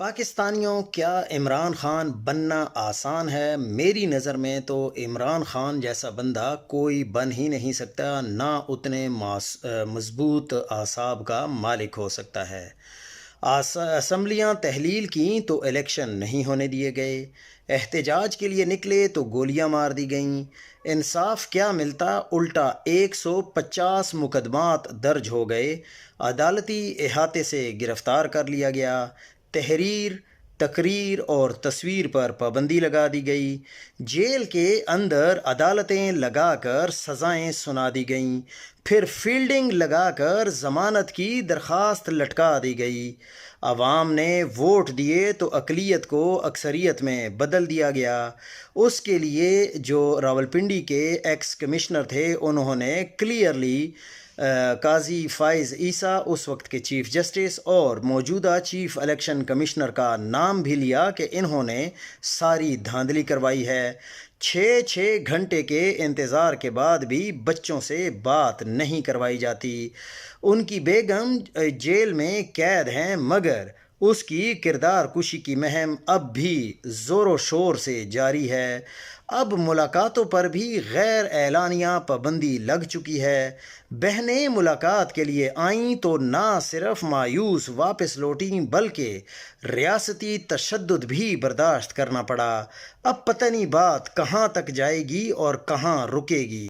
پاکستانیوں کیا عمران خان بننا آسان ہے؟ میری نظر میں تو عمران خان جیسا بندہ کوئی بن ہی نہیں سکتا، نہ اتنے مضبوط اعصاب کا مالک ہو سکتا ہے۔ اسمبلیاں تحلیل کیں تو الیکشن نہیں ہونے دیے گئے، احتجاج کے لیے نکلے تو گولیاں مار دی گئیں۔ انصاف کیا ملتا، الٹا 150 مقدمات درج ہو گئے، عدالتی احاطے سے گرفتار کر لیا گیا، تحریر، تقریر اور تصویر پر پابندی لگا دی گئی، جیل کے اندر عدالتیں لگا کر سزائیں سنا دی گئیں، پھر فیلڈنگ لگا کر ضمانت کی درخواست لٹکا دی گئی۔ عوام نے ووٹ دیے تو اقلیت کو اکثریت میں بدل دیا گیا۔ اس کے لیے جو راولپنڈی کے ایکس کمشنر تھے، انہوں نے کلیئرلی قاضی فائز عیسیٰ، اس وقت کے چیف جسٹس اور موجودہ چیف الیکشن کمشنر کا نام بھی لیا کہ انہوں نے ساری دھاندلی کروائی ہے۔ 6 گھنٹے کے انتظار کے بعد بھی بچوں سے بات نہیں کروائی جاتی۔ ان کی بیگم جیل میں قید ہیں، مگر اس کی کردار کشی کی مہم اب بھی زور و شور سے جاری ہے۔ اب ملاقاتوں پر بھی غیر اعلانیہ پابندی لگ چکی ہے۔ بہنیں ملاقات کے لیے آئیں تو نہ صرف مایوس واپس لوٹیں بلکہ ریاستی تشدد بھی برداشت کرنا پڑا۔ اب پتہ نہیں بات کہاں تک جائے گی اور کہاں رکے گی۔